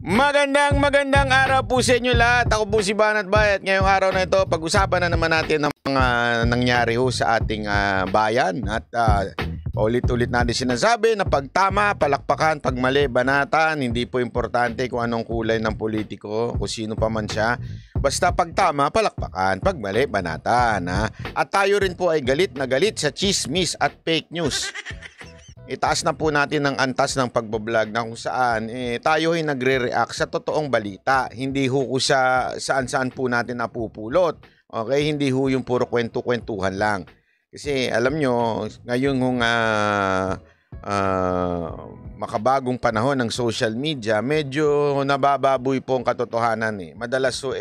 Magandang araw po sa inyo lahat. Ako po si Banat Bayat. Ngayong araw na ito, pag-usapan na naman natin ang mga nangyari ho sa ating bayan. At paulit-ulit natin sinasabi na pag tama, palakpakan, pag mali, banatan. Hindi po importante kung anong kulay ng politiko, kung sino pa man siya. Basta pag tama, palakpakan, pag mali, banatan. At tayo rin po ay galit na galit sa chismis at fake news. Itaas na po natin ang antas ng pagbablog na kung saan tayo ay nagre-react sa totoong balita. Hindi ho ko sa saan-saan po natin napupulot. Okay? Hindi ho yung puro kwento-kwentuhan lang. Kasi alam nyo, ngayon hong makabagong panahon ng social media, medyo nabababoy po ang katotohanan. Madalas ho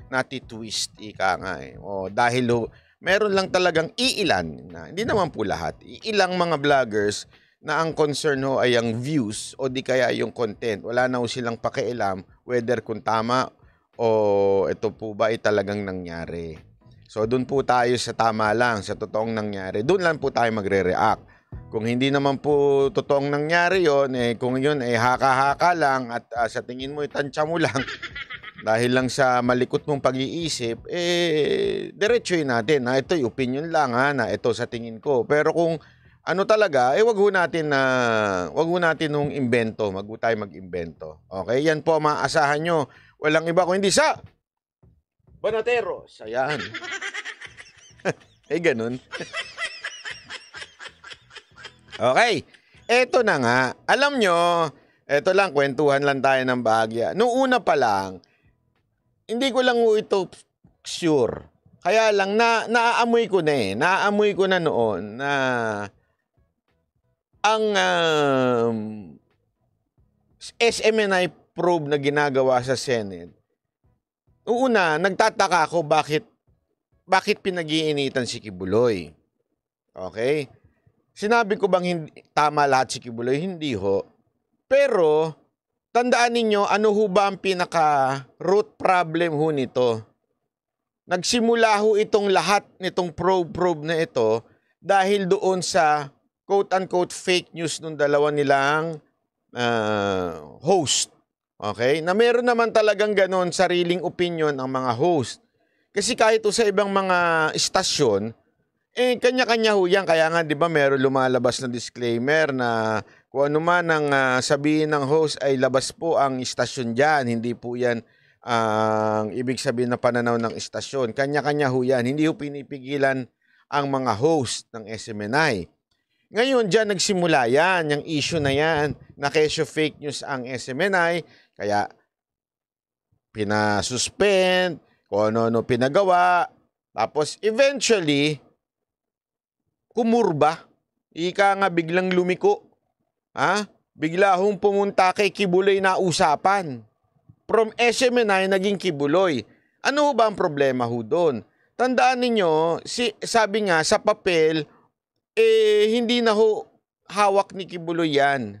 natitwist, ika nga. Dahil ho, meron lang talagang iilan, hindi naman po lahat, ilang mga vloggers na ang concern ho ay ang views o di kaya yung content. Wala na ho silang pakialam whether kung tama o ito po ba ay talagang nangyari. So doon po tayo sa tama lang, sa totoong nangyari. Doon lang po tayo magre-react. Kung hindi naman po totoong nangyari yon, kung yun ay haka-haka lang at sa tingin mo itansya mo lang, dahil lang sa malikot mong pag-iisip, diretsuhin natin na ito'y opinion lang na ito sa tingin ko. Pero kung ano talaga, wag ho natin nung imbento, wag ho tayo mag-imbento. Okay, yan po maasahan nyo. Walang iba kung hindi sa Banateros. Ayan. Ganun. Okay, eto na nga. Alam nyo, eto lang, kwentuhan lang tayo ng bahagya. Noong una pa lang, hindi ko lang ito sure. Kaya lang, naaamoy ko na Naaamoy ko na noon na ang SMNI probe na ginagawa sa Senate. Una, nagtataka ako bakit pinag-iinitan si Kibuloy. Okay? Sinabi ko bang hindi, tama lahat si Kibuloy? Hindi ho. Pero tandaan ninyo, ano ho ba ang pinaka-root problem ho nito? Nagsimula ho itong lahat nitong probe na ito dahil doon sa quote-unquote fake news nung dalawa nilang host. Okay? Na meron naman talagang ganon sariling opinion ang mga host. Kasi kahit sa ibang mga istasyon, kanya-kanya ho yan. Kaya nga, di ba, meron lumalabas na disclaimer na kung ano man ang sabihin ng host ay labas po ang istasyon dyan. Hindi po yan ang ibig sabihin na pananaw ng istasyon. Kanya-kanya ho yan. Hindi ho pinipigilan ang mga host ng SMNI. Ngayon, dyan nagsimula yan. Yung issue na yan, na kesyo fake news ang SMNI. Kaya, pinasuspend, kung ano-ano pinagawa. Tapos, eventually, kumurba. Ika nga biglang lumiko. Bigla hong pumunta kay Kibuloy na usapan. From SMNI naging Kibuloy. Ano ba ang problema ho doon? Tandaan ninyo, sabi nga sa papel, hindi na ho hawak ni Kibuloy yan.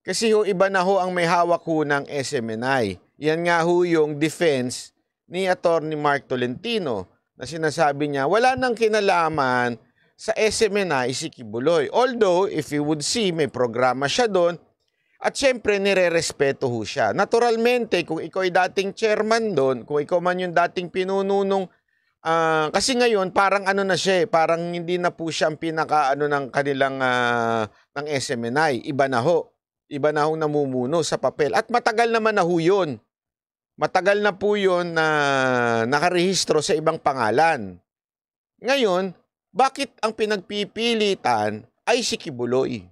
Kasi ho iba na ho ang may hawak ho ng SMNI. Yan nga ho yung defense ni Attorney Mark Tolentino na sinasabi niya wala nang kinalaman sa SMNI si Kibuloy. Although, if you would see, may programa siya doon at syempre nire-respeto ho siya. Naturalmente, kung ikaw ay dating chairman doon, kung ikaw man yung dating pinununong, kasi ngayon parang ano na siya, parang hindi na po siya ang pinaka ng kanilang ng SMNI. Iba na ho namumuno sa papel. At matagal naman na ho yun. Matagal na po yun na nakarehistro sa ibang pangalan. Ngayon, bakit ang pinagpipilitan ay si Kibuloy?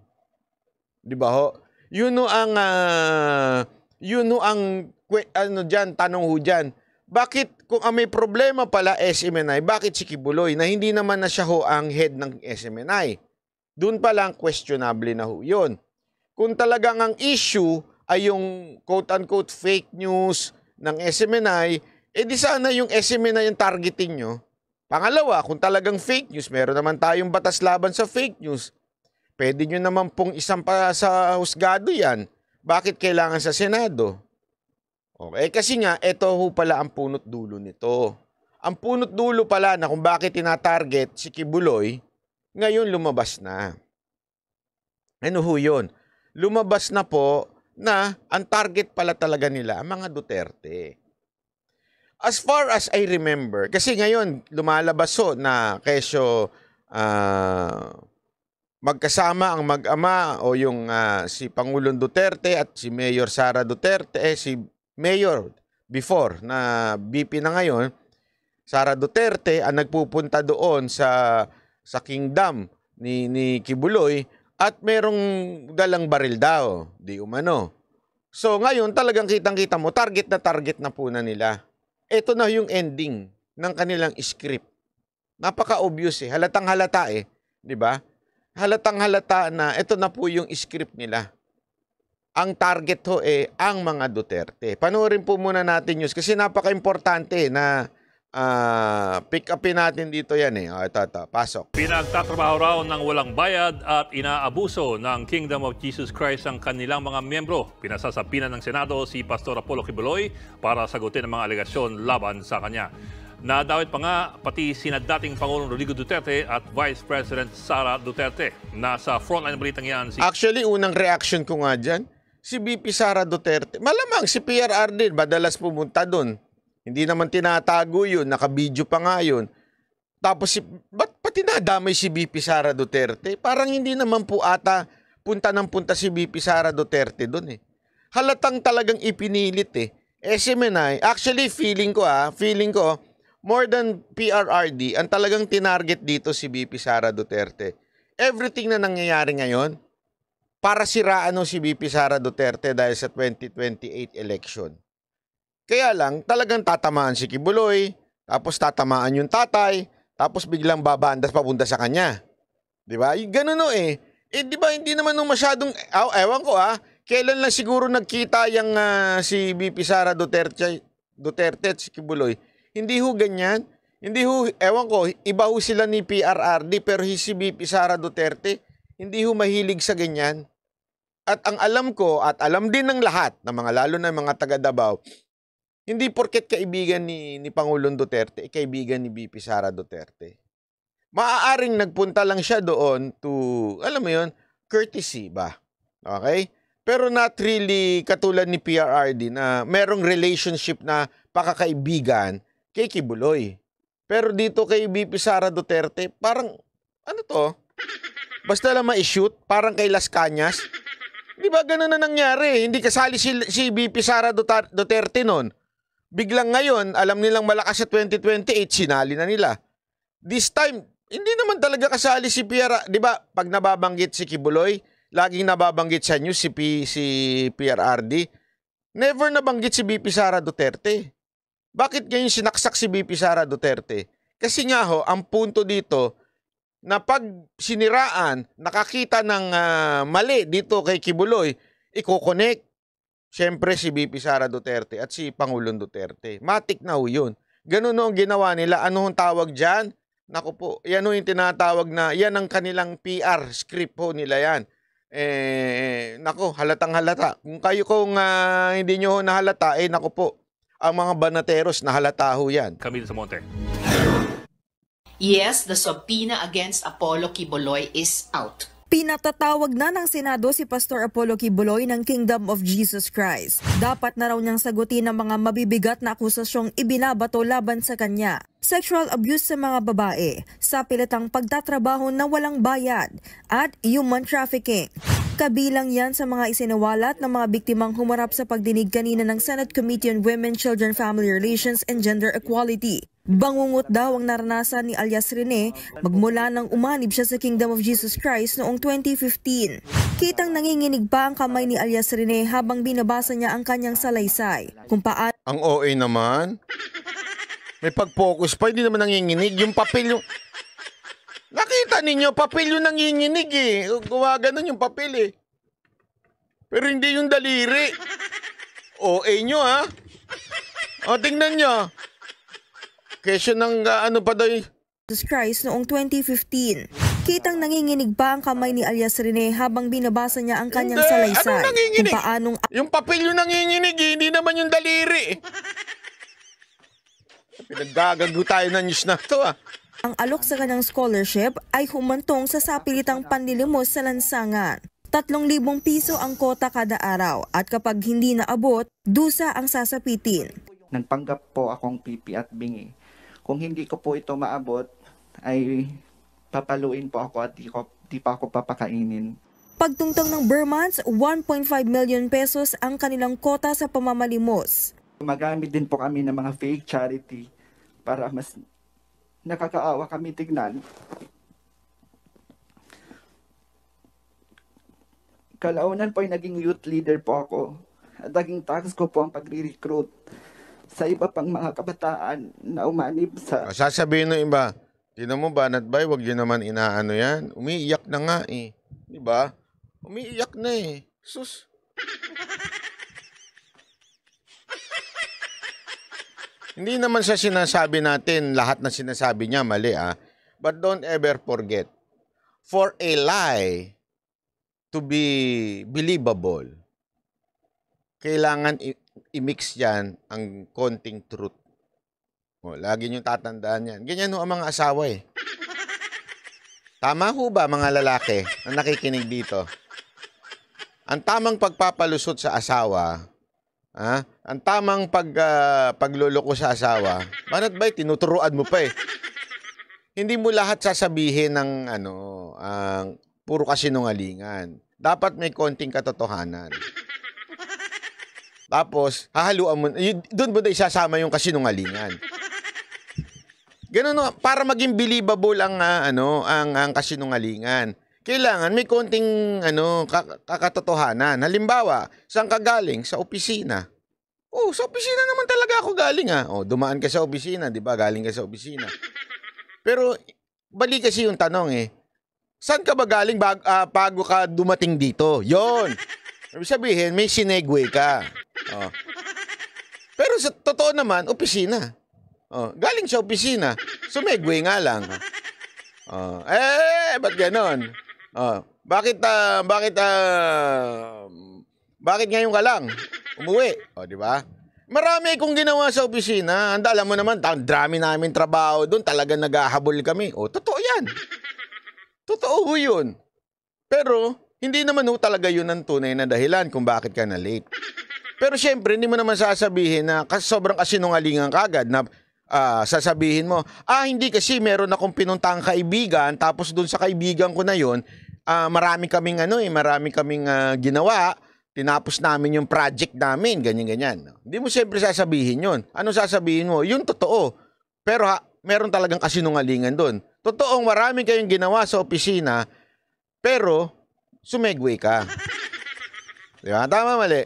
Di ba ho? Yun ang tanong ho dyan. Bakit kung may problema pala SMNI, bakit si Kibuloy na hindi naman na siya ho ang head ng SMNI? Doon pa lang questionable na ho yun. Kung talagang ang issue ay yung quote-unquote fake news ng SMNI, di sana yung SMNI yung targeting nyo. Pangalawa, kung talagang fake news, meron naman tayong batas laban sa fake news. Pwede nyo naman pong isampa sa husgado yan. Bakit kailangan sa Senado? Okay, kasi nga, ito ho pala ang punot dulo nito. Ang punot dulo pala na kung bakit tinatarget si Kibuloy, ngayon lumabas na. Ano ho yun? Lumabas na po na ang target pala talaga nila ang mga Duterte. As far as I remember, kasi ngayon lumalabas na kesyo magkasama ang mag-ama o yung si Pangulong Duterte at si Mayor Sara Duterte, si Mayor before na BP na ngayon, Sara Duterte ang nagpupunta doon sa kingdom ni Kibuloy at merong dalang baril daw, di umano. So ngayon talagang kitang-kita mo, target na po na nila. Ito na yung ending ng kanilang script. Napaka-obvious halatang-halata di ba? Halatang-halata na ito na po yung script nila. Ang target ang mga Duterte. Panoorin po muna natin news kasi napaka-importante na pick upin natin dito yan Ito, pasok. Pinagtatrabaho raw ng walang bayad at inaabuso ng Kingdom of Jesus Christ ang kanilang mga miyembro. Pinasasapinan ng Senado si Pastor Apollo Kibuloy para sagutin ang mga alegasyon laban sa kanya. Nadawit pa nga pati sina dating Pangulong Rodrigo Duterte at Vice President Sara Duterte. Nasa frontline balitang yan si... Actually, unang reaction ko nga dyan, si BP Sara Duterte. Malamang si PRR din, madalas pumunta doon. Hindi naman tinatago yun, nakabidyo pa nga yun. Tapos, ba't pati nadamay si BP Sara Duterte? Parang hindi naman po ata punta ng punta si BP Sara Duterte doon Halatang talagang ipinilit SMNI, actually feeling ko more than PRRD, ang talagang tinarget dito si BP Sara Duterte. Everything na nangyayari ngayon, para siraan si BP Sara Duterte dahil sa 2028 election. Kaya lang, talagang tatamaan si Kibuloy, tapos tatamaan yung tatay, tapos biglang babandas papunta sa kanya. Di ba? Ganun di ba hindi naman masyadong, ewan ko kailan lang siguro nagkita yung si BP Sara Duterte at si Kibuloy. Hindi ganyan. Hindi ewan ko, iba sila ni PRRD, pero si BP Sara Duterte, hindi mahilig sa ganyan. At ang alam ko, at alam din ng lahat, ng mga lalo na mga taga Davao, hindi porket kaibigan ni Pangulong Duterte, kaibigan ni BP Sara Duterte. Maaaring nagpunta lang siya doon to, alam mo yun, courtesy ba? Okay? Pero not really katulad ni PRRD na merong relationship na pakakaibigan kay Kibuloy. Pero dito kay BP Sara Duterte, parang, basta lang ma-shoot, parang kay Las Cañas. Di ba ganun na nangyari? Hindi kasali si BP Sara Duterte noon. Biglang ngayon, alam nilang malakas sa 2028, sinali na nila. This time, hindi naman talaga kasali si PRRD. Di ba, pag nababanggit si Kibuloy, laging nababanggit sa news si PRRD. Never nabanggit si BP Sara Duterte. Bakit ngayon sinaksak si BP Sara Duterte? Kasi nga ang punto dito, na pag siniraan, nakakita ng mali dito kay Kibuloy, i-connect. Siyempre si BP Sara Duterte at si Pangulong Duterte. Matik na yun. Ganun ang ginawa nila. Ano ang tawag dyan? Naku po, yan yung tinatawag na, yan ang kanilang PR script nila yan. Naku, halatang halata. Kung hindi nyo nahalata, naku po, ang mga banateros nahalata yan. Camille Samonte. Yes, the subpoena against Apollo Kibuloy is out. Pinatatawag na ng Senado si Pastor Apollo Kibuloy ng Kingdom of Jesus Christ. Dapat na raw niyang sagutin ang mga mabibigat na akusasyong ibinabato laban sa kanya. Sexual abuse sa mga babae, sapilitang pagtatrabaho na walang bayad, at human trafficking. Kabilang yan sa mga isinawalat ng mga biktimang humarap sa pagdinig kanina ng Senate Committee on Women, Children, Family Relations and Gender Equality. Bangungot daw ang naranasan ni alias Rene magmula nang umanib siya sa Kingdom of Jesus Christ noong 2015. Kitang nanginginig pa ang kamay ni alias Rene habang binabasa niya ang kanyang salaysay. Kung paano... Ang OA naman. May pag-focus pa, hindi naman nanginginig. Yung papel yung... Nakita ninyo, papel yung nanginginig Gumaganon yung papel Pero hindi yung daliri. OA nyo O, tingnan nyo. Kesyo ng ano pa daw Jesus Christ noong 2015. Kitang nanginginig pa ang kamay ni alias Rene habang binabasa niya ang kanyang salaysay. Anong nanginginig? Kung paanong... Yung papel yung nanginginig hindi naman yung daliri Pinaggagago tayo ng news na to Ang alok sa kanyang scholarship ay humantong sa sapilitang panlilimos sa lansangan. 3,000 piso ang kota kada araw at kapag hindi naabot, dusa ang sasapitin. Nagpanggap po akong pipi at bingi. Kung hindi ko po ito maabot, ay papaluin po ako at di pa ako papakainin. Pagtungtong ng Burmans, 1.5 million pesos ang kanilang kota sa pamamalimos. Magamit din po kami ng mga fake charity para mas nakakaawa kami tignan. Kalaunan po ay naging youth leader po ako at naging task ko po ang pagre-recruit sa iba pang mga kabataan na umanib sa... Sasabihin ng iba, tinan mo Banat Bay, wag yun naman inaano yan. Umiiyak na nga eh. Diba? Umiiyak na eh. Sus. Hindi naman sa sinasabi natin, lahat na sinasabi niya mali ah. But don't ever forget, for a lie to be believable, kailangan i-mix yan ang konting truth. O, lagi nyo tatandaan yan. Ganyan ho ang mga asawa eh. Tama ho ba mga lalaki na nakikinig dito? Ang tamang pagpapalusot sa asawa, ang tamang pagluloko sa asawa, Banat Bay, tinuturuan mo pa eh. Hindi mo lahat sasabihin ng puro kasinungalingan. Dapat may konting katotohanan. Tapos, hahaluan mo, doon mo na isasama yung kasinungalingan. Ganun, no, para maging believable ang kasinungalingan. Kailangan may konting kakatotohanan. Halimbawa, saan ka galing? Sa opisina. Oh, sa opisina naman talaga ako galing ah. Oh, dumaan ka sa opisina, 'di ba? Galing ka sa opisina. Pero bali kasi yung tanong eh. Saan ka ba galing bago ka dumating dito? 'Yon. Ibig sabihin, may sinegue ka. Oh. Pero sa totoo naman, opisina. Oh, galing sa opisina. Sumegwe nga lang. Oh, ba't ganon? Oh, bakit ngayon ka lang umuwi? Oh, di ba? Marami akong ginawa sa opisina. Alam mo naman, dami namin trabaho doon. Talagang naghahabol kami. Oh, totoo yan. Totoo ho yun. Pero, hindi naman ho talaga yun ang tunay na dahilan kung bakit ka na late. Pero syempre, hindi mo naman sasabihin na sobrang kasinungalingan ka agad na sasabihin mo, hindi kasi meron akong pinuntang kaibigan, tapos doon sa kaibigan ko na yun, marami kaming ginawa, tinapos namin yung project namin, ganyan-ganyan. Hindi mo siyempre sasabihin yun. Ano sasabihin mo? Yung totoo. Pero meron talagang kasinungalingan doon. Totoong marami kayong ginawa sa opisina, pero sumegway ka. Di ba? Tama, mali?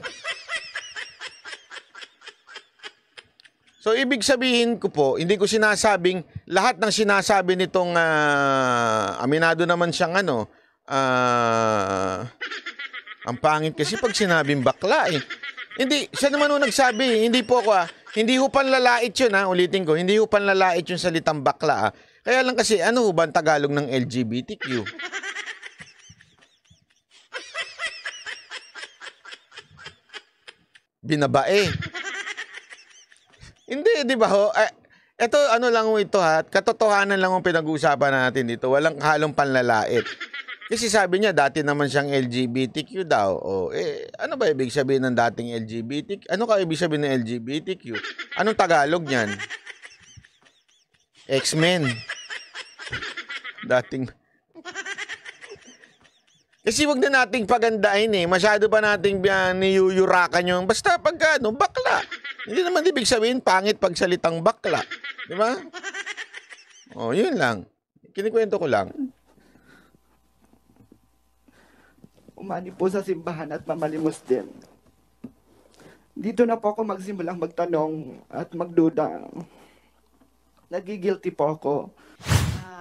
So, ibig sabihin ko po, hindi ko sinasabing, lahat ng sinasabi nitong, aminado naman siyang ang pangit kasi pag sinabing bakla eh. Hindi, siya naman nung nagsabi, hindi po ako hindi ho panlalait yun ulitin ko, hindi ho panlalait yung salitang bakla Kaya lang kasi, ano ho ba ang Tagalog ng LGBTQ? Binabae. Hindi, di ba ho? Ito, lang ho ito katotohanan lang ang pinag-uusapan natin dito. Walang halong panlalait. Kasi sabi niya, dati naman siyang LGBTQ daw. Ano ba ibig sabihin ng dating LGBTQ? Ano ka ibig sabihin ng LGBTQ? Anong Tagalog niyan? X-Men. Dating... Kasi wag na nating pagandahin Masyado pa nating niyuyurakan yung... Basta pagka, bakla. Hindi naman ibig sabihin pangit pag salitang bakla. Di ba? Yun lang. Kinikwento ko lang. Umani po sa simbahan at mamalimos din. Dito na po ako magsimulang magtanong at magduda. Nagigilty po ako.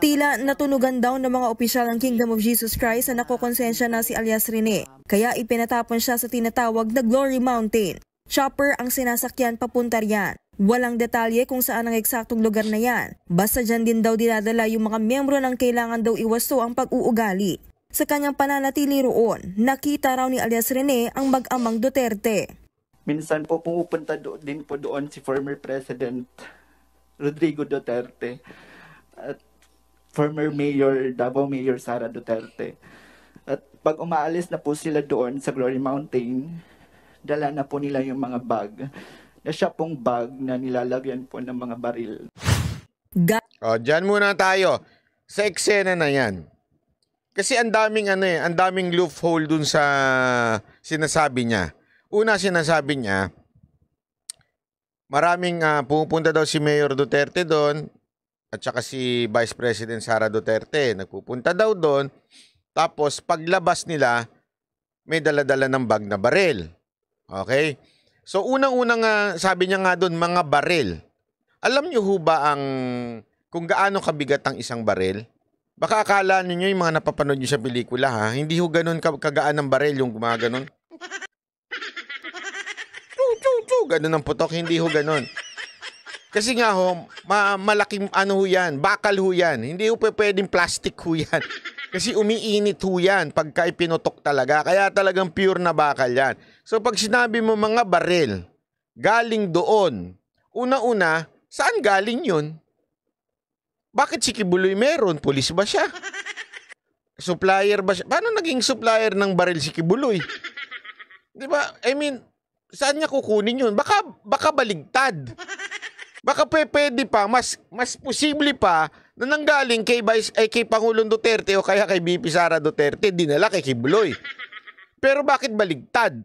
Tila natunugan daw ng mga opisyal ng Kingdom of Jesus Christ na nakokonsensya na si alias Rene. Kaya ipinatapon siya sa tinatawag na Glory Mountain. Chopper ang sinasakyan papunta riyan. Walang detalye kung saan ang eksaktong lugar na yan. Basta dyan din daw dinadala yung mga miyembro ng kailangan daw iwasto ang pag-uugali. Sa kanyang pananatili roon, nakita raw ni alias Rene ang mag-amang Duterte. Minsan po pumupunta din po doon si former President Rodrigo Duterte at former Mayor, Davao Mayor Sara Duterte. At pag umaalis na po sila doon sa Glory Mountain, dala na po nila yung mga bag. Na siya pong bag na nilalagyan po ng mga baril. Dyan muna tayo. Sa eksena na yan. Kasi ang daming ang daming loophole dun sa sinasabi niya. Una, sinasabi niya, maraming pupunta daw si Mayor Duterte doon at saka si Vice President Sara Duterte. Nagpupunta daw doon. Tapos paglabas nila, may dala-dala ng bag na baril. Okay? So unang-unang sabi niya nga doon, mga baril. Alam niyo ho ba kung gaano kabigat ang isang baril? Baka akala niyo yung mga napapanood niyo sa pelikula ha, hindi ho ganun kagaan ng baril yung gumaganon. Ganun ang putok, hindi ho ganun. Kasi nga ho, malaking ho yan, bakal ho yan. Hindi ho pwedeng plastic ho yan. Kasi umiinit ho yan pagka ipinutok talaga. Kaya talagang pure na bakal yan. So pag sinabi mo mga baril, galing doon. Una-una, saan galing yun? Bakit si Kibuloy meron? Pulis ba siya? Supplier ba siya? Paano naging supplier ng baril si Kibuloy? Di ba? I mean, saan niya kukunin yun? Baka baligtad. Baka pwede pa, mas posible pa na nanggaling kay Pangulong Duterte o kaya kay BP Sara Duterte, dinala kay Kibuloy. Pero bakit baligtad?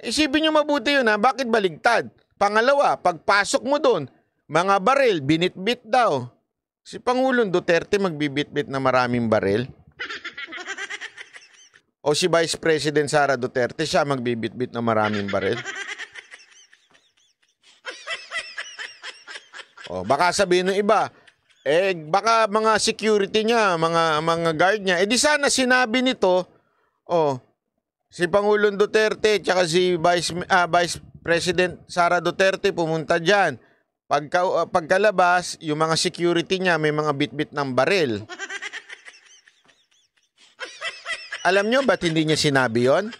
Isipin niyo mabuti yun ha, bakit baligtad? Pangalawa, pagpasok mo doon, mga baril, binitbit daw. Si Pangulong Duterte magbibitbit na maraming baril? O si Vice President Sara Duterte, siya magbibitbit na maraming baril? O baka sabihin ng iba, baka mga security niya, mga guard niya, di sana sinabi nito, si Pangulong Duterte tsaka si Vice President Sara Duterte pumunta dyan. Pagkalabas, yung mga security niya may mga bitbit ng baril. Alam nyo ba't hindi niya sinabi yon?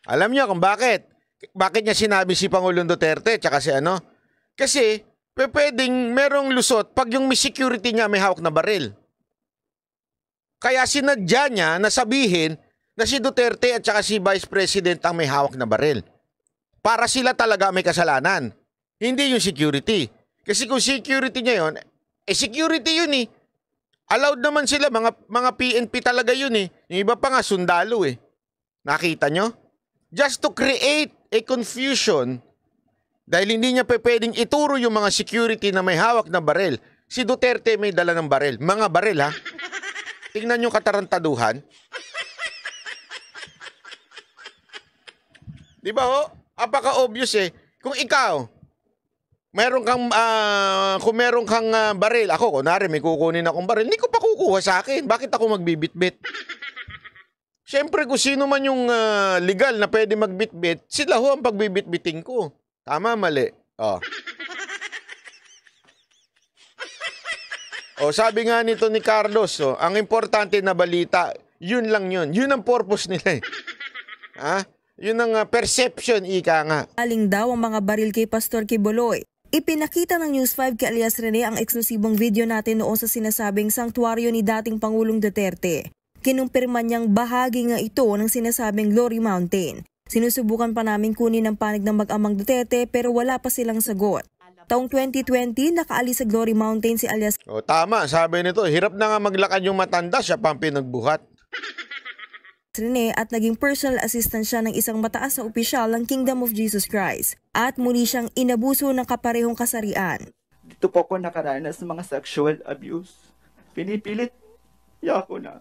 Alam nyo kung bakit? Bakit niya sinabi si Pangulong Duterte tsaka si ano? Kasi pwedeng merong lusot pag yung may security niya may hawak na baril. Kaya sinadya niya na sabihin na si Duterte at saka si Vice President ang may hawak na baril. Para sila talaga may kasalanan. Hindi yung security. Kasi kung security niya yun, security yun eh. Allowed naman sila, mga PNP talaga yun eh. Yung iba pa nga, sundalo eh. Nakita nyo? Just to create a confusion, dahil hindi niya pwedeng ituro yung mga security na may hawak na baril. Si Duterte may dala ng baril. Mga baril ha. Tingnan yung katarantaduhan. Di ba ho? Apaka-obvious eh. Kung ikaw, kung meron kang baril, ako, kunwari may kukunin akong baril, hindi ko pa kukuha sa akin. Bakit ako magbibitbit? Siyempre, kung sino man yung legal na pwede magbitbit, sila ho ang pagbibitbiting ko. Tama, mali. Sabi nga nito ni Carlos, ang importante na balita, yun lang yun. Yun ang purpose nila eh. Ha? Yun ang perception, ika nga. Aling daw ang mga baril kay Pastor Kibuloy. Ipinakita ng News 5 kay alias Rene ang eksklusibong video natin noon sa sinasabing sanktuaryo ni dating Pangulong Duterte. Kinumpirma niyang bahagi nga ito ng sinasabing Glory Mountain. Sinusubukan pa namin kunin ang panig ng mag-amang Duterte pero wala pa silang sagot. Taong 2020, nakaalis sa Glory Mountain si alias tama, sabi nito, hirap na nga maglakad yung matanda, siya pang pinagbuhat. Rene at naging personal assistant siya ng isang mataas na opisyal ng Kingdom of Jesus Christ at muli siyang inabuso ng kaparehong kasarian. Dito po ako nakaranas ng mga sexual abuse. Pinipilit niya ako na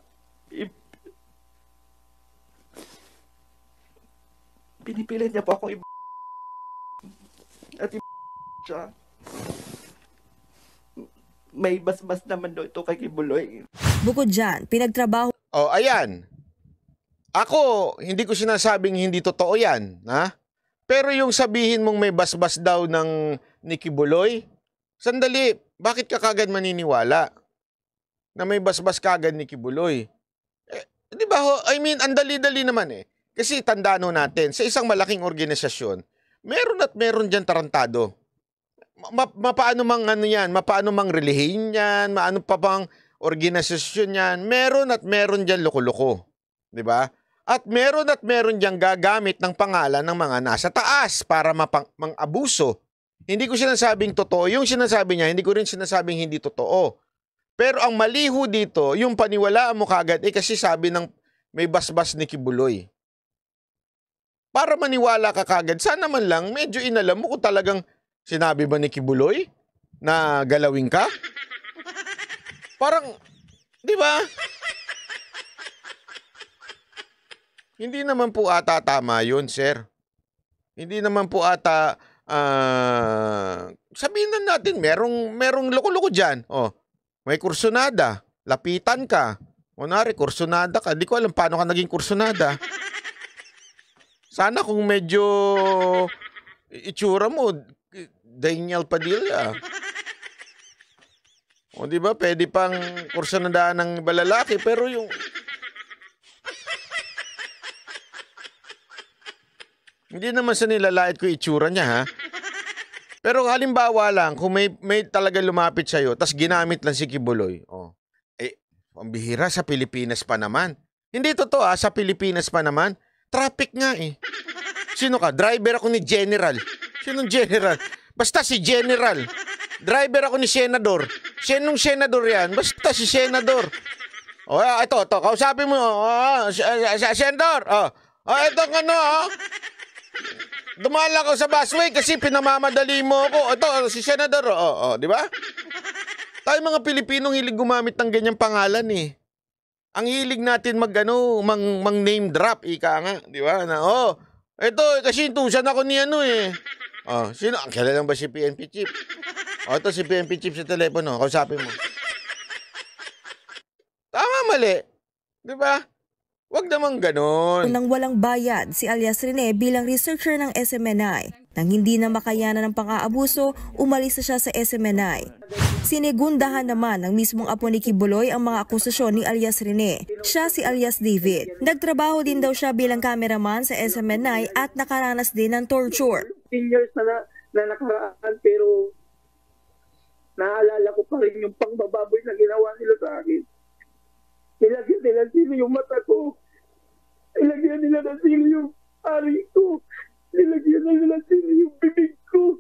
pinipilit niya po ako at siya. May basbas naman daw ito kay Kibuloy. Bukod dyan, pinagtrabaho. Ayan. Ako, hindi ko sinasabing hindi totoo yan, ha? Pero yung sabihin mong may basbas daw ni Kibuloy, sandali, bakit ka kagad maniniwala na may basbas kagad ni Kibuloy? Di ba ho? I mean, ang dali-dali naman eh. Kasi tandaan ho natin, sa isang malaking organisasyon, meron dyan tarantado. Mapaano mang ano yan, mapaano mang relihin yan, maano pa bang organisasyon yan, meron at meron dyan loko-loko. Di ba? At meron dyan gagamit ng pangalan ng mga nasa taas para mang-abuso. Hindi ko sinasabing totoo. Yung sinasabi niya, hindi ko rin sinasabing hindi totoo. Pero ang maliho dito, yung paniwalaan mo kagad, kasi sabi ng may basbas ni Kibuloy. Para maniwala ka kagad, sana man lang medyo inalam mo kung talagang sinabi ba ni Kibuloy na galawin ka? Parang, di ba? Hindi naman po ata tama yun, sir. Hindi naman po ata, sabihin na natin, merong loko-loko dyan. Oh, may kursunada, lapitan ka. Kunwari, kursunada ka. Di ko alam paano ka naging kursunada. Sana kung medyo itsura mo, Daniel Padilla. O di ba, pwede pang kursunadaan ng balalaki, pero yung... Hindi naman sa nilalait ko itsura niya, ha? Pero halimbawa lang, kung may talaga lumapit sa'yo, tas ginamit lang si Kibuloy, ang bihira sa Pilipinas pa naman. Hindi totoo, sa Pilipinas pa naman. Traffic nga eh. Sino ka? Driver ako ni General. Sinong General? Basta si General. Driver ako ni Senador. Sinong Senador yan? Basta si Senador. O, ito. Kausapin mo. Senador. Ito ano. Dumaan lang ako sa busway kasi pinamamadali mo ako. Ito, si Senador. Di ba? Tayo mga Pilipinong hilig gumamit ng ganyang pangalan eh. Ang hilig natin mang name drop, ika nga, di ba? Na, ito, kasi tusan ako ni ano eh. Sino? Kilala ba si PNP Chief? Ito si PNP Chief sa telepono, kausapin mo. Tama, mali. Di ba? Huwag naman ganon. Nang walang bayad, si alias Rene bilang researcher ng SMNI. Nang hindi na makayanan ng pang-aabuso, umalis na siya sa SMNI. Sinigundahan naman ng mismong apo ni Kibuloy ang mga akusasyon ni alias Rene. Siya si alias David. Nagtrabaho din daw siya bilang cameraman sa SMNI at nakaranas din ng torture. 10 years na nakaraan pero naalala ko pa rin yung pangbababoy na ginawa nila sa akin. Nilagyan nila sino yung mata ko. Nilagyan nila na sino yung ari ko. Nilagyan nila sino yung bibig ko.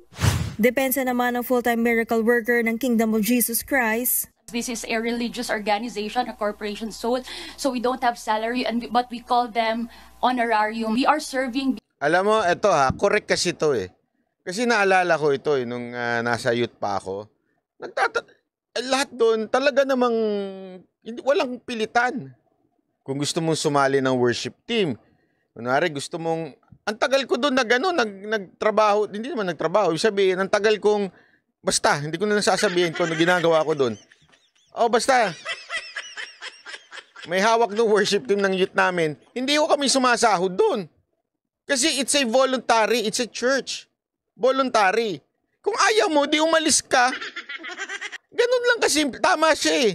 Depensa naman ng full-time miracle worker ng Kingdom of Jesus Christ. This is a religious organization, a corporation soul, so we don't have salary, but we call them honorarium. We are serving. Alam mo, ito correct kasi ito eh. Kasi naalala ko ito nung nasa youth pa ako. Lahat doon talaga namang walang pilitan. Kung gusto mong sumali ng worship team, kunwari gusto mong, ang tagal ko doon nagtrabaho, hindi naman nagtrabaho, ibig sabihin, ang tagal kong, basta, hindi ko na nasasabihin kung ano ginagawa ko doon. Basta, may hawak ng worship team ng youth namin, hindi ko kami sumasahod doon. Kasi it's a voluntary, it's a church. Voluntary. Kung ayaw mo, di umalis ka. Ganun lang kasi, tama siya eh.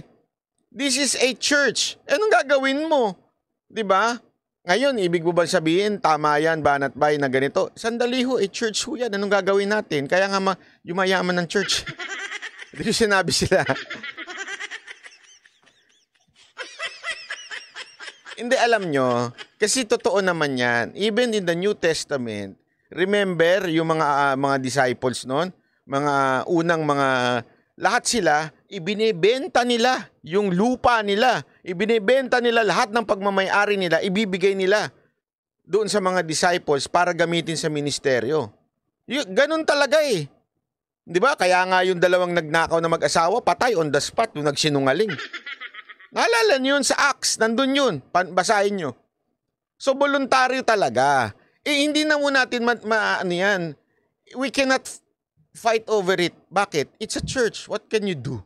This is a church. Anong gagawin mo? 'Di ba? Ngayon, ibig mo ba sabihin, tama yan, banat bay na ganito? Sandali ho, church ho yan. Anong gagawin natin? Kaya nga yumayaman ng church. Hindi ko sinabi sila. Hindi, alam nyo, kasi totoo naman yan. Even in the New Testament, remember yung mga disciples noon, mga unang lahat sila, ibinebenta nila yung lupa nila. Ibinebenta nila lahat ng pagmamayari nila, ibibigay nila doon sa mga disciples para gamitin sa ministeryo. Ganun talaga eh. Di ba? Kaya nga yung dalawang nagnakaw na mag-asawa, patay on the spot nung nagsinungaling. Naalala niyo yun sa Acts, nandun yun. Basahin nyo. So, voluntaryo talaga. Hindi na muna natin ano yan. We cannot fight over it. Bakit? It's a church. What can you do?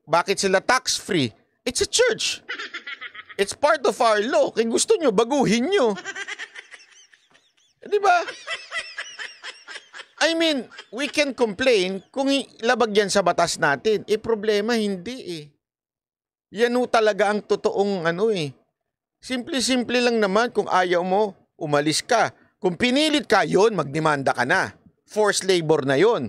Bakit sila tax-free? It's a church. It's part of our law. Kung gusto nyo, baguhin nyo. Di ba? I mean, we can complain kung labag yan sa batas natin. Problema, hindi eh. Yan talaga ang totoong Simple-simple lang naman kung ayaw mo, umalis ka. Kung pinilit ka, yun, magdemanda ka na. Forced labor na yun.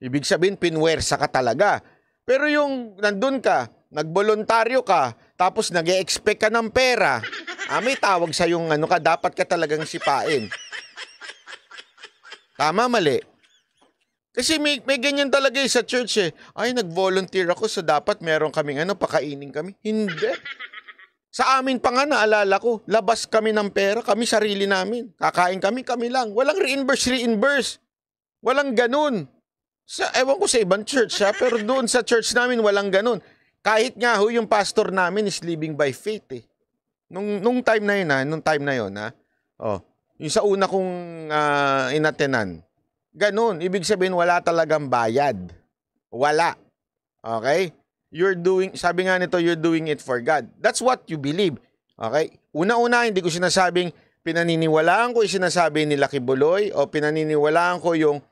Ibig sabihin, pinwersa ka talaga. Pero yung nandun ka, nagboluntaryo ka, tapos nag-e-expect ka ng pera, may tawag sa yung ano ka, dapat ka talagang sipain. Tama, mali. Kasi may ganyan talaga sa church eh. Ay, nag-volunteer ako so dapat meron kaming pakainin kami. Hindi. Sa amin pa nga naalala ko, labas kami ng pera, kami sarili namin. Kakain kami, kami lang. Walang reimburse. Walang ganun. Ewan ko sa ibang church pero doon sa church namin walang ganun. Kahit nga yung pastor namin is living by faith eh. Nung time na yun yung sa una kong inatenan. Ganun. Ibig sabihin, wala talagang bayad. Wala. Okay? Sabi nga nito, you're doing it for God. That's what you believe. Okay? Una-una, hindi ko sinasabing pinaniniwalaan ko yung sinasabi ni Lucky Buloy o pinaniniwalaan ko yung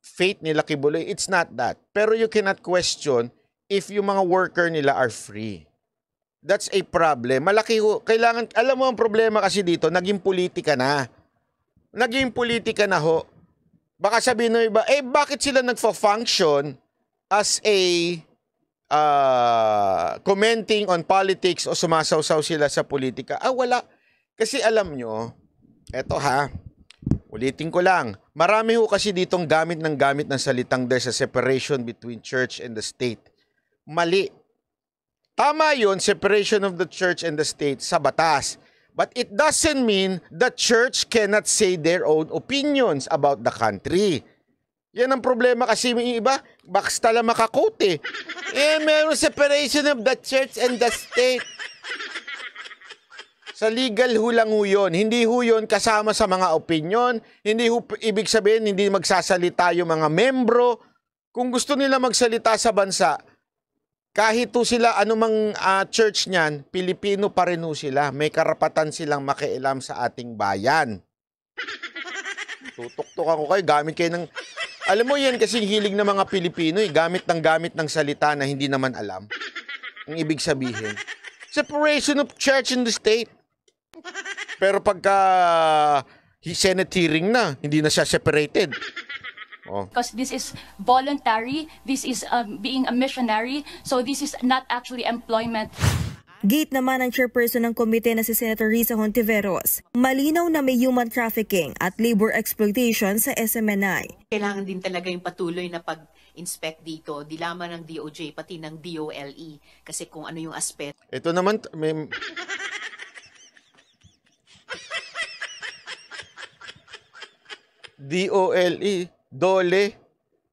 faith ni Lucky Buloy. It's not that. Pero you cannot question if yung mga worker nila are free. That's a problem. Malaki kailangan, alam mo ang problema kasi dito, naging politika na. Naging politika na ho. Baka sabihin ng iba, bakit sila nagfa-function as a commenting on politics o sumasawsaw sila sa politika? Wala. Kasi alam nyo, eto ulitin ko lang, marami ho kasi ditong gamit ng salitang there's a separation between church and the state. Mali. Tama yun, separation of the church and the state sa batas. But it doesn't mean the church cannot say their own opinions about the country. Yan ang problema kasi yung iba, basta lang makakote. Meron separation of the church and the state. Sa legal lang yun. Hindi yun kasama sa mga opinion. Hindi ibig sabihin, hindi magsasalita yung mga membro. Kung gusto nila magsalita sa bansa, kahit sila anumang church niyan, Pilipino pa rin sila. May karapatan silang makialam sa ating bayan. Tutuktukan ko kayo, gamit kayo ng... Alam mo yan kasing hilig ng mga Pilipino, gamit ng salita na hindi naman alam. Ang ibig sabihin. Separation of church and the state. Pero pagka Senate hearing na, hindi na siya separated. Because this is voluntary, this is being a missionary, so this is not actually employment. Gate naman ang chairperson ng komite na si Senator Risa Hontiveros. Malinaw na may human trafficking at labor exploitation sa SMNI. Kailangan din talaga yung patuloy na pag-inspect dito, di lamang ng DOJ, pati ng DOLE. Kasi kung ano yung aspeto. Ito naman, DOLE,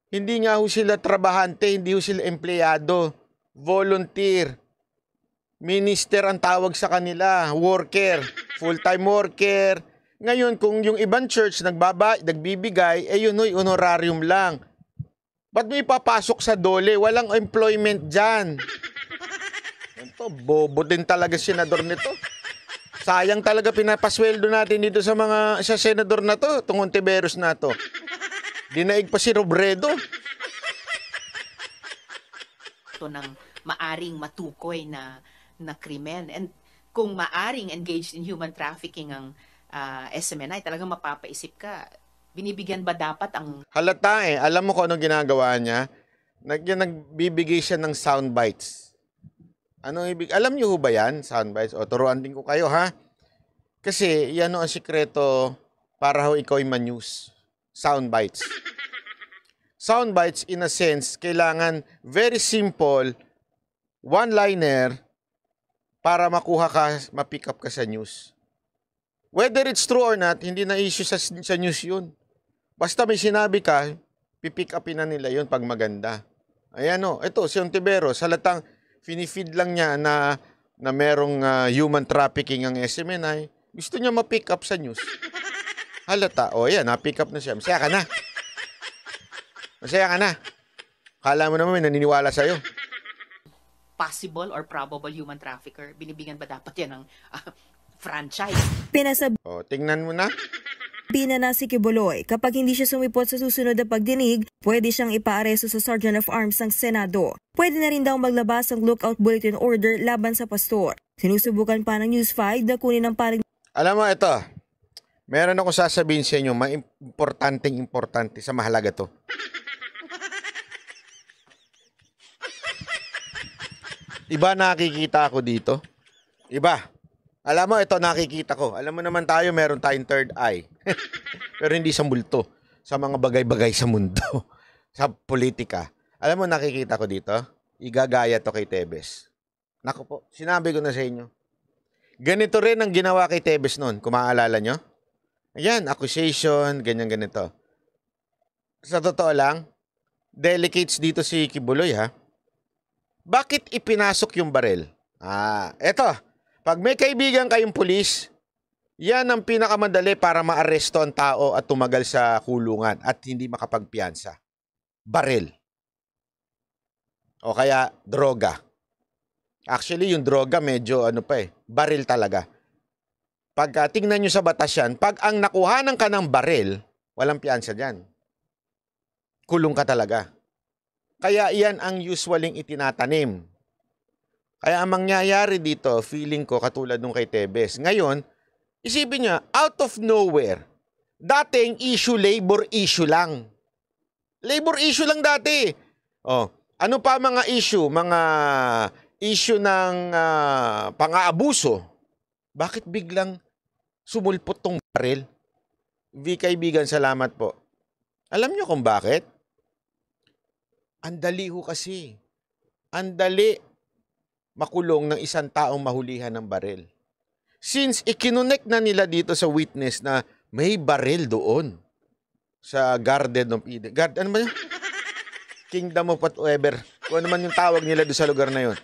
hindi nga sila trabahante, hindi sila empleyado, volunteer, minister ang tawag sa kanila, worker, full-time worker. Ngayon, kung yung ibang church nagbibigay, yun honorarium lang. Ba't may papasok sa DOLE? Walang employment dyan. Ito, bobo din talaga senador nito. Sayang talaga pinapasweldo natin dito sa senador na to, itong Hontiveros na to. Dinaig pa si Robredo. Ito ng maaring matukoy na krimen. And kung maaring engaged in human trafficking ang SMNI, talagang mapapaisip ka, binibigyan ba dapat ang... Halata alam mo kung anong ginagawa niya? Nagbibigay siya ng sound bites. Alam niyo ba yan, sound bites? O, turuan din ko kayo, ha? Kasi, yan ang sikreto para ikaw ay ma-news. Sound bites. Sound bites, in a sense, kailangan very simple, one-liner, para makuha ka, ma-pick up ka sa news. Whether it's true or not, hindi na issue sa news yun. Basta may sinabi ka, pipick upin na nila yun pag maganda. Ayan ito, si Hontiveros, halatang finifeed lang niya na merong human trafficking ang SMNI, gusto niya ma-pick up sa news. Halata, ayan, na-pick up na siya. Masaya ka na. Masaya ka na. Kala mo naman may naniniwala sa'yo. Possible or probable human trafficker, binibigyan ba dapat yan ng franchise? Tingnan mo na. Pinana si Kibuloy, kapag hindi siya sumipot sa susunod na pagdinig, pwede siyang ipaaresto sa Sergeant of Arms ng Senado. Pwede na rin daw maglabas ng lookout bulletin order laban sa pastor. Sinusubukan pa ng News 5 na kunin ang panig. Alam mo, ito. Meron ako sasabihin sa inyo, importante sa mahalaga to. Iba nakikita ako dito. Iba. Alam mo, ito nakikita ko. Alam mo naman tayo, meron tayong third eye. Pero hindi sa multo. Sa mga bagay-bagay sa mundo. Sa politika. Alam mo, nakikita ko dito. Igagaya to kay Tebes. Naku po, sinabi ko na sa inyo. Ganito rin ang ginawa kay Tebes noon. Kung maaalala nyo. Ayan, accusation, ganyan-ganito. Sa totoo lang, delicates dito si Kibuloy, ha? Bakit ipinasok yung baril? Eto. Pag may kaibigan kayong pulis, yan ang pinakamadali para maaresto ang tao at tumagal sa kulungan at hindi makapagpiyansa. Baril. O kaya droga. Actually, yung droga medyo baril talaga. Pag tingnan nyo sa batas yan, pag ang nakuhanan ka ng baril, walang piyansa dyan. Kulong ka talaga. Kaya iyan ang usualing itinatanim. Kaya ang mangyayari dito, feeling ko katulad nung kay Tebes. Ngayon, isipin niya, out of nowhere, dating issue, labor issue lang. Labor issue lang dati. Ano pa mga issue? Mga issue ng pang-aabuso. Bakit biglang sumulpot tong baril? Kaibigan, salamat po. Alam niyo kung bakit? Ang dali ho kasi. Ang dali makulong ng isang taong mahulihan ng baril. Since ikinonect na nila dito sa witness na may baril doon sa Garden of Eden. Ano ba yun? Kingdom of whatever. Kung ano man yung tawag nila doon sa lugar na yun.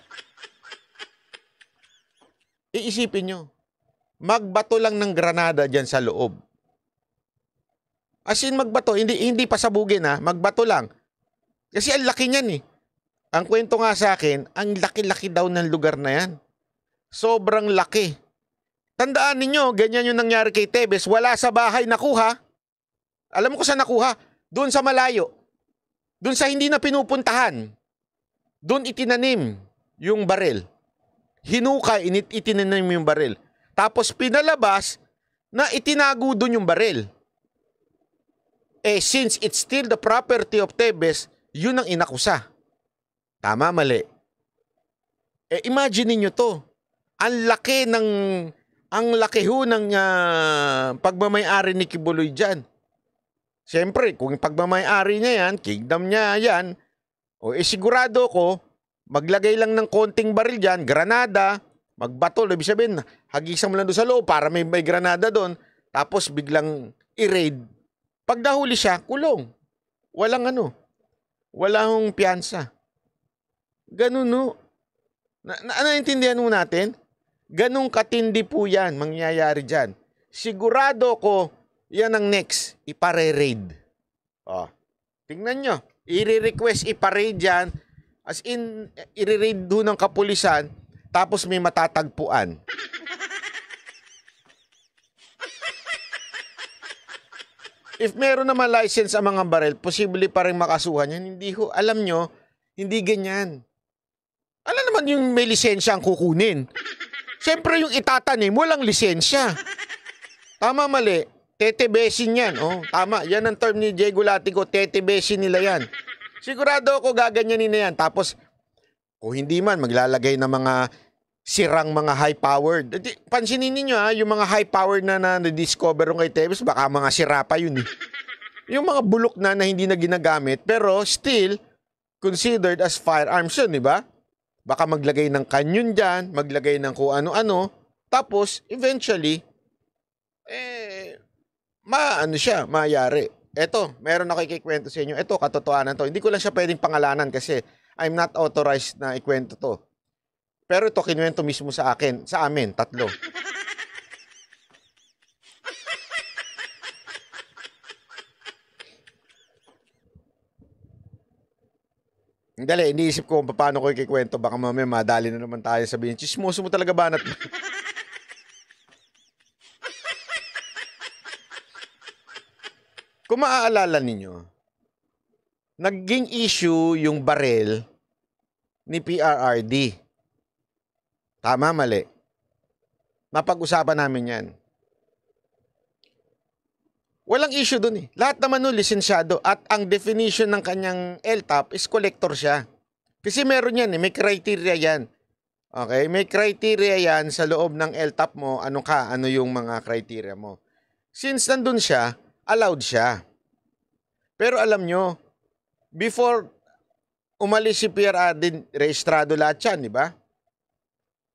Iisipin nyo, magbato lang ng granada dyan sa loob. As in magbato, hindi pasabugin ha, magbato lang. Kasi ang laki niyan eh. Ang kwento nga sa akin, ang laki-laki daw ng lugar na yan. Sobrang laki. Tandaan ninyo, ganyan yung nangyari kay Tebes. Wala sa bahay nakuha. Alam mo kung saan nakuha? Doon sa malayo. Doon sa hindi na pinupuntahan. Doon itinanim yung baril. Hinukay, itinanim yung baril. Tapos pinalabas na itinago doon yung baril. Since it's still the property of Tebes, yun ang inakusa. Tama, mali. Imagine niyo to. Ang laki ho ng pagmamay-ari ni Kibuloy dyan. Siyempre, kung pagmamay-ari niya yan, kingdom niya yan, sigurado ko, maglagay lang ng konting baril dyan, granada, magbato, ibig sabihin, hagisan mo lang doon sa loob para may granada doon, tapos biglang i-raid. Pag nahuli siya, kulong. Walang piyansa. Ganun no. Naintindihan mo natin? Ganun katindi po yan, mangyayari dyan. Sigurado ko, yan ang next, ipare-raid. Tingnan nyo, i-request ipare-raid yan, as in, i-raid doon ng kapulisan, tapos may matatagpuan. If meron naman license ang mga baril, posible pa rin makasuhan yan. Hindi ho, alam nyo, hindi ganyan. Alam naman yung may lisensya ang kukunin. Siyempre yung itatanim, walang lisensya. Tama, mali. Tetebesin yan. Tama, yan ang term ni Diego Latigo, tetebesin nila yan. Sigurado ako gaganyanin na yan. Tapos, kung hindi man, maglalagay ng mga sirang mga high-powered. Pansinin niyo yung mga high-powered na na-discover kay Tebes, baka mga sira pa yun eh. Yung mga bulok na hindi na ginagamit, pero still considered as firearms yun, di ba? Baka maglagay ng kanyon dyan, maglagay ng kung ano-ano, tapos eventually, mayari. Eto, meron ako ikikwento sa inyo. Eto, katotohanan to. Hindi ko lang siya pwedeng pangalanan kasi I'm not authorized na ikwento to. Pero ito, kinuwento mismo sa amin, 3. Dali, iniisip ko paano ko ikikwento. Baka mamaya madali na naman tayo sabihin, chismoso mo talaga banat. Kung maaalala ninyo, naging issue yung baril ni PRRD. Tama, mali. Napag-usapan namin yan. Walang issue dun eh. Lahat naman nun lisensyado at ang definition ng kanyang LTAP is collector siya. Kasi meron yan eh, may criteria yan. Okay? May criteria yan sa loob ng LTAP mo. Ano yung mga criteria mo. Since nandun siya, allowed siya. Pero alam nyo, before umalis si Pierre Arden, rehistrado lahat yan, di ba?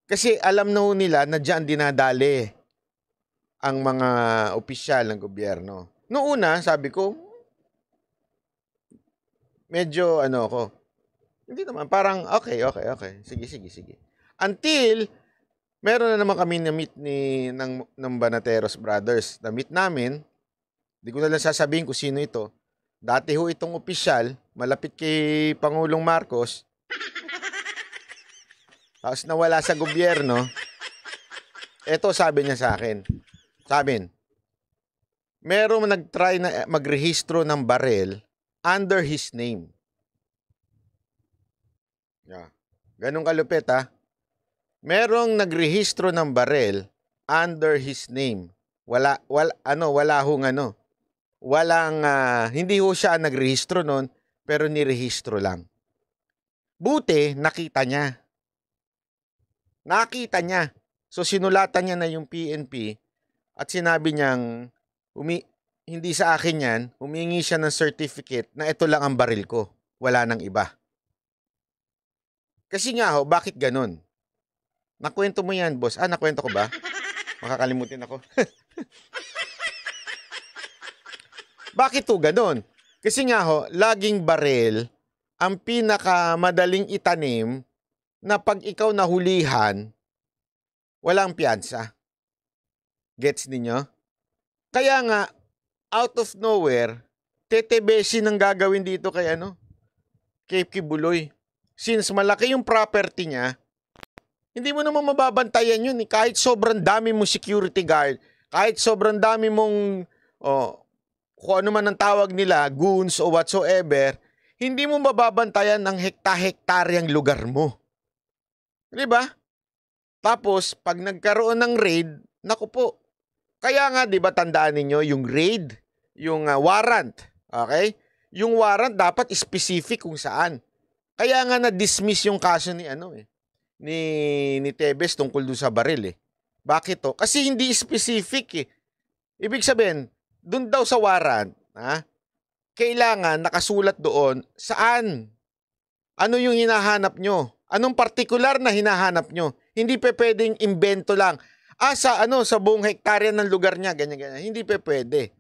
Kasi alam na nila na dyan dinadali ang mga opisyal ng gobyerno. Noong una, sabi ko, medyo hindi naman, parang okay. Sige. Until, meron na naman kami na-meet ng Banateros Brothers. Na-meet namin, di ko na lang sasabihin kung sino ito. Dati ho itong opisyal, malapit kay Pangulong Marcos, tapos nawala sa gobyerno. Ito sabi niya sa akin. Merong nag-try na magrehistro ng barel under his name. Yeah. Ganun kalupit ha. Merong nagrehistro ng barel under his name. Hindi ho siya nagrehistro nun, pero nirehistro lang. Buti, nakita niya. So, sinulatan niya na yung PNP at sinabi niyang, hindi sa akin yan, humingi siya ng certificate na ito lang ang baril ko. Wala nang iba. Kasi nga ho, bakit ganun? Nakwento mo yan, boss. Nakwento ko ba? Makakalimutin ako. Bakit to ganun? Kasi nga ho, laging baril ang pinakamadaling itanim na pag ikaw nahulihan, walang piyansa. Gets ninyo? Kaya nga, out of nowhere, tetebesin ang gagawin dito kay Kibuloy. Since malaki yung property niya, hindi mo naman mababantayan yun. Kahit sobrang dami mong security guard, kahit sobrang dami mong, kung ano man ang tawag nila, goons o whatsoever, hindi mo mababantayan ng hekta-hektaryang lugar mo. Di ba? Tapos, pag nagkaroon ng raid, naku po. Kaya nga, di ba, tandaan ninyo, yung raid, yung warrant, okay? Yung warrant dapat specific kung saan. Kaya nga na-dismiss yung kaso ni Tebes tungkol doon sa baril eh. Bakit to? Kasi hindi specific eh. Ibig sabihin, doon daw sa warrant, kailangan nakasulat doon saan. Ano yung hinahanap nyo? Anong partikular na hinahanap nyo? Hindi pwedeng imbento lang. Sa buong hektarya ng lugar niya, ganyan. Hindi pwede.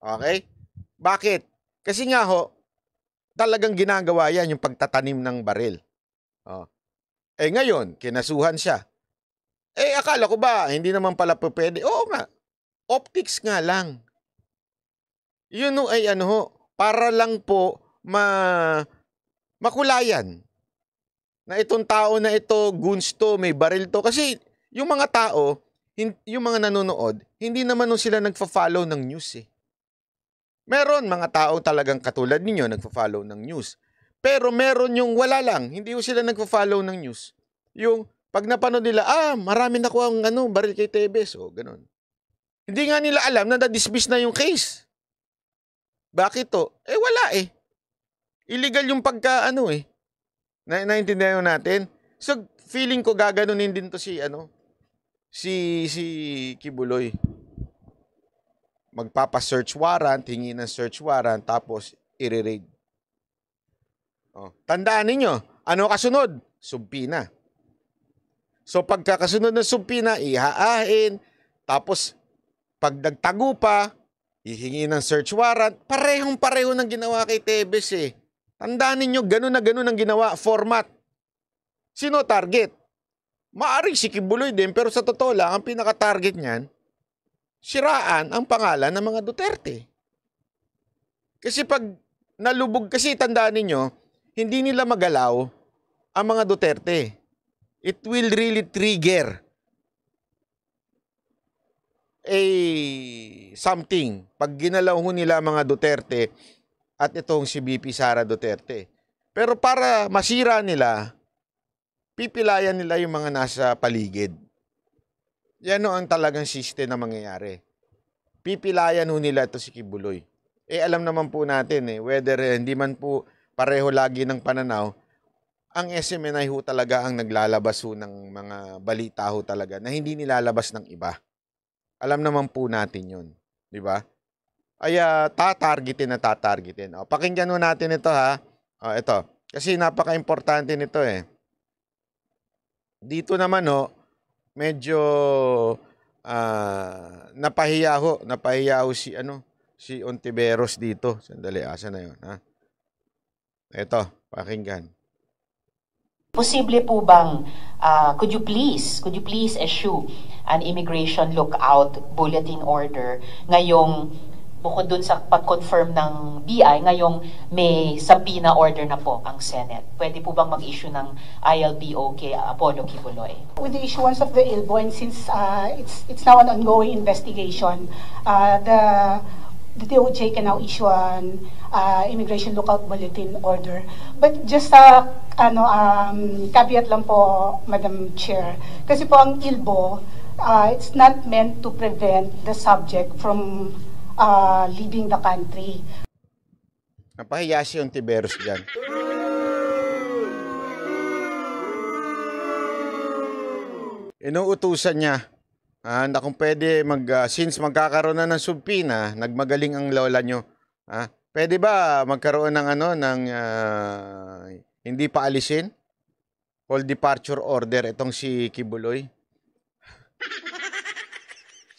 Okay? Bakit? Kasi nga ho, talagang ginagawa yan yung pagtatanim ng baril. Ngayon, kinasuhan siya. Akala ko ba, hindi naman pala pwede? Oo nga. Optics nga lang. Yun ay para lang po makulayan na itong tao na ito, goons to, may baril to. Kasi yung mga tao, yung mga nanonood, hindi naman sila nagfa-follow ng news eh. Meron mga tao talagang katulad ninyo nagfa-follow ng news. Pero meron yung wala lang, hindi sila nagfa-follow ng news. Yung pag napanood nila, marami na ko ang baril kay Tebes. Ganun. Hindi nga nila alam na na-dismiss na yung case. Bakit to? Wala eh. Illegal yung naintindihan natin. So, feeling ko gaganunin din to si Kibuloy. Magpapa-search warrant, hingi ng search warrant, tapos i-raid. Tandaan ninyo, ano kasunod? Subpina. So, pagkakasunod ng subpina, ihaahin, tapos pag nagtago pa, hihingi ng search warrant, parehong-pareho ng ginawa kay Tebes eh. Tandaan ninyo, ganun na ganun ang ginawa, format. Sino target? Maaring si Kibuloy din, pero sa totoo lang, ang pinaka-target niyan, siraan ang pangalan ng mga Duterte. Kasi pag nalubog, kasi tandaan ninyo, hindi nila magalaw ang mga Duterte. It will really trigger something pag ginalaw nila mga Duterte at itong si BP Sara Duterte. Pero para masira nila, pipilayan nila yung mga nasa paligid. Yan ang talagang system na mangyayari. Pipilayan nila ito si Kibuloy. Alam naman po natin whether hindi man po pareho lagi ng pananaw, ang SMNI ho talaga ang naglalabas ho ng mga balita ho talaga na hindi nilalabas ng iba. Alam naman po natin yun. Di ba? Ay tatargetin. O, pakinggan ho natin ito ha. O, ito. Kasi napaka-importante nito eh. Dito naman ho, medyo napahiya ho si Ontiveros dito. Sandali, asa na yun, ha? Ito, pakinggan. Posible po bang, could you please issue an immigration lookout bulletin order ngayong, bukod dun sa pag-confirm ng BI, ngayong may subpoena order na po ang Senate? Pwede po bang mag-issue ng ILBO kay Apollo Kibuloy? With the issuance of the ILBO, and since it's now an ongoing investigation, the DOJ can now issue an immigration lookout bulletin order. But just caveat lang po, Madam Chair, kasi po ang ILBO, it's not meant to prevent the subject from leaving the country. Napahiya si Ontiveros dyan. Inuutusan niya na kung pwede since magkakaroon na ng subpoena, nagmagaling ang lola nyo. Pwede ba magkaroon ng hindi pa alisin? All departure order itong si Kibuloy.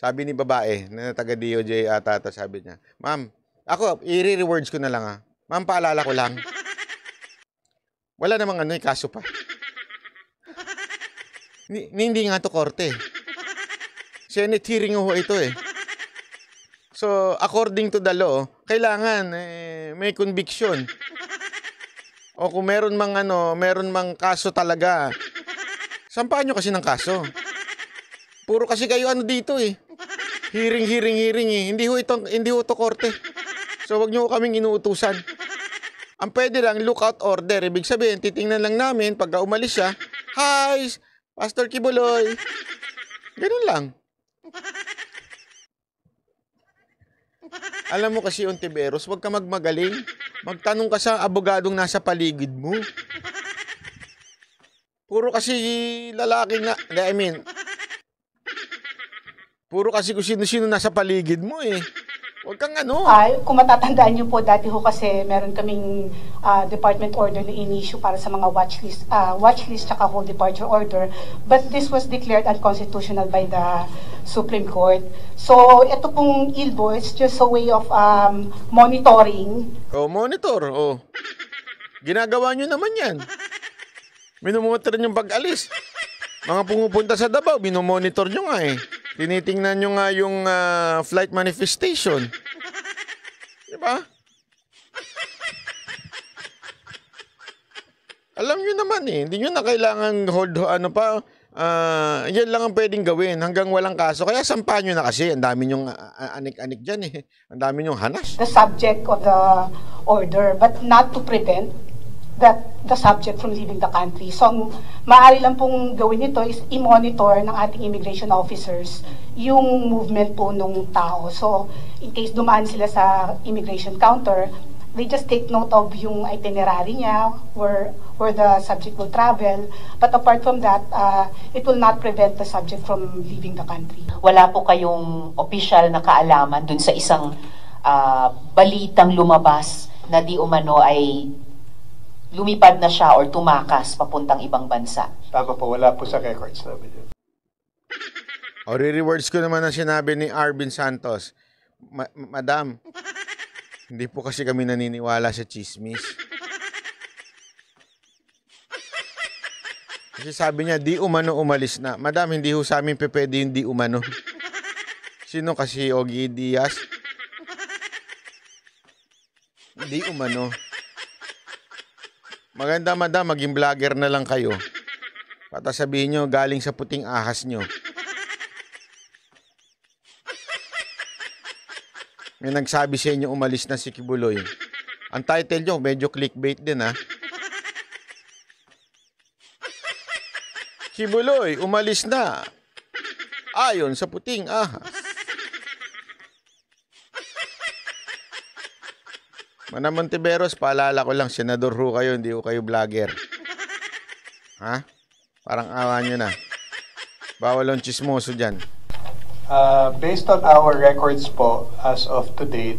Sabi ni babae, na taga DOJ ata, sabi niya, ma'am, ako, i-rewards ko na lang Ma'am, paalala ko lang. Wala namang kaso pa. Hindi nga to korte. Senate hearing ho ito eh. So, according to the law, kailangan may conviction. O kung meron mang kaso talaga, sampahan nyo kasi ng kaso. Puro kasi kayo dito eh. Hearing eh. Hindi ho to korte. So, wag nyo kaming inuutusan. Ang pwede lang, lookout order. Ibig sabihin, titingnan lang namin pagka umalis siya, hi, Pastor Kibuloy. Ganun lang. Alam mo kasi, Ontiveros, wag ka magmagaling. Magtanong ka sa abogadong nasa paligid mo. Puro kasi lalaking puro kasi kung sino-sino nasa paligid mo eh. Huwag kang Kung matatandaan niyo po, dati ho kasi meron kaming department order na in-issue para sa mga watchlist tsaka whole departure order. But this was declared unconstitutional by the Supreme Court. So, ito pong ILBO, it's just a way of monitoring. Monitor. Ginagawa nyo naman yan. Minomonitor nyo pag-alis. Mga pumupunta sa Davao, minomonitor nyo nga eh. Tinitingnan nyo nga yung flight manifestation. Diba? Alam nyo naman eh. Hindi nyo na kailangan yan lang ang pwedeng gawin hanggang walang kaso. Kaya sampahan nyo na kasi. Ang dami nyong anik-anik dyan eh. Ang dami nyong hanas. The subject of the order, but not to prevent the subject from leaving the country. So, maaari lang pong gawin nito is i-monitor ng ating immigration officers yung movement po nung tao. So, in case dumaan sila sa immigration counter, they just take note of yung itinerary niya, where the subject will travel. But apart from that, it will not prevent the subject from leaving the country. Wala po kayong official na kaalaman dun sa isang balitang lumabas na di umano ay lumipad na siya or tumakas papuntang ibang bansa? Tama po, wala po sa records namin yun. Re-rewards ko naman ang sinabi ni Arvin Santos. Madam, hindi po kasi kami naniniwala sa chismis. Kasi sabi niya, di umano umalis na. Madam, hindi ho sa amin pwede yung di umano. Sino kasi Ogie Diaz? Di umano. Maganda, madam, maging vlogger na lang kayo. Pata sabihin nyo, galing sa puting ahas nyo. May nagsabi sa inyo, umalis na si Kibuloy. Ang title nyo, medyo clickbait din, ha? Kibuloy, umalis na. Ayon sa puting ahas. Manang Ontiveros, paalala ko lang, senador ho kayo, hindi ho kayo vlogger. Ha? Parang awa nyo na. Bawal ang chismoso dyan. Based on our records po, as of to date,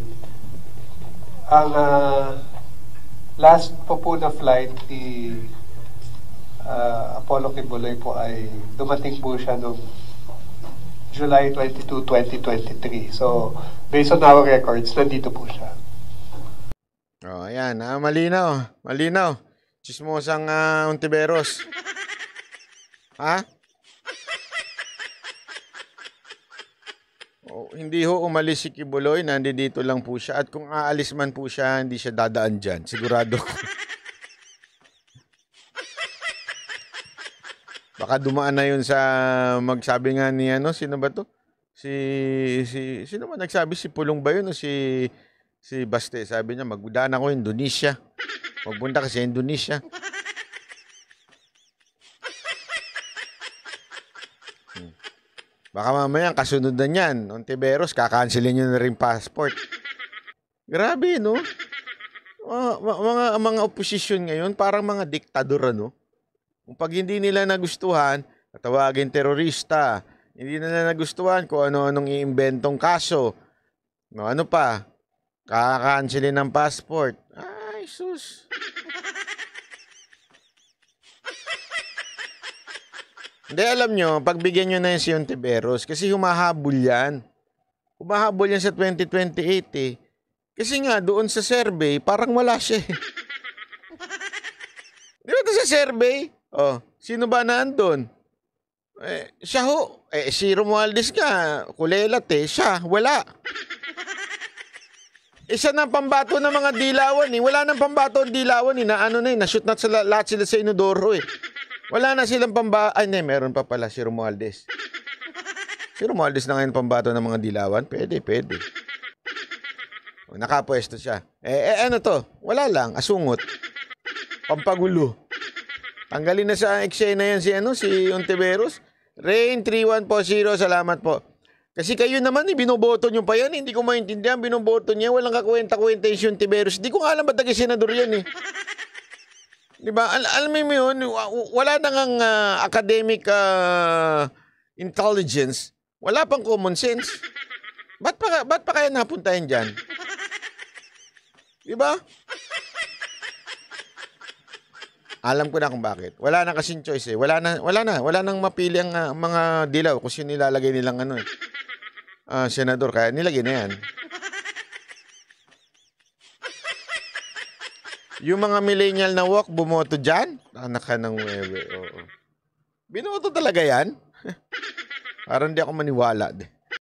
ang last po na flight ni Apollo Kibuloy po ay dumating po siya noong July 22, 2023. So, based on our records, nandito po siya. Oh, ayan. Malinaw. Malinaw. Chismosang Ontiveros. Ha? Oh, hindi ho umalis si Kibuloy. Nandito lang po siya. At kung aalis man po siya, hindi siya dadaan dyan. Sigurado ko. Baka dumaan na yun sa magsabi nga ni sino ba to? Sino ba nagsabi? Si Pulong ba yun o si Baste? Sabi niya, magdaan ako Indonesia. Magpunta kasi Indonesia. Baka mamaya kasunod na niyan. Ontiveros, kakansilin nyo na rin passport. Grabe, no? Mga oposisyon ngayon, parang mga diktador, ano? Kung pag hindi nila nagustuhan, tatawagin terorista. Hindi nila nagustuhan kung ano-anong iimbentong kaso. No, ano pa? Kakansilin ng passport. Ay, sus. Hindi, alam nyo, pagbigyan nyo na yan si Ontiveros kasi humahabol yan. Humahabol yan sa 2028 eh. Kasi nga, doon sa survey, parang wala siya eh. Di ba ito sa survey? Oh, sino ba naandun? Siya ho. Si Romualdez nga, kulelat eh. Siya, wala. Isa ng pambato ng mga dilawan eh. Wala nang pambato ang dilawan eh. Na-shoot na lahat sila sa inodoro eh. Wala na silang pambato. Ay, hindi, meron pa pala si Romualdez. Si Romualdez na ngayon pambato ng mga dilawan? Pwede. O, nakapwesto siya. Ano to? Wala lang, asungot. Pampagulo. Tanggalin na sa eksena yan si Ontiveros. Rain 3140, salamat po. Kasi kayo naman, binoboto nyo pa yan. Hindi ko maintindihan, binoboto niya. Walang kakwenta-kwenta yung Ontiveros. Hindi ko nga alam ba't nag-senador yan eh. Diba? Alam mo yun, wala nang academic intelligence. Wala pang common sense. Ba't pa kaya napunta yan dyan? Diba? Alam ko na kung bakit. Wala na kasing choice eh. Wala nang mapili ang mga dilaw kung sino nilalagay nilang senador. Kaya nilagay na yan. Yung mga millennial na walk, bumoto dyan? Anak ka ng webe. Oo. Binoto talaga yan? Parang di ako maniwala.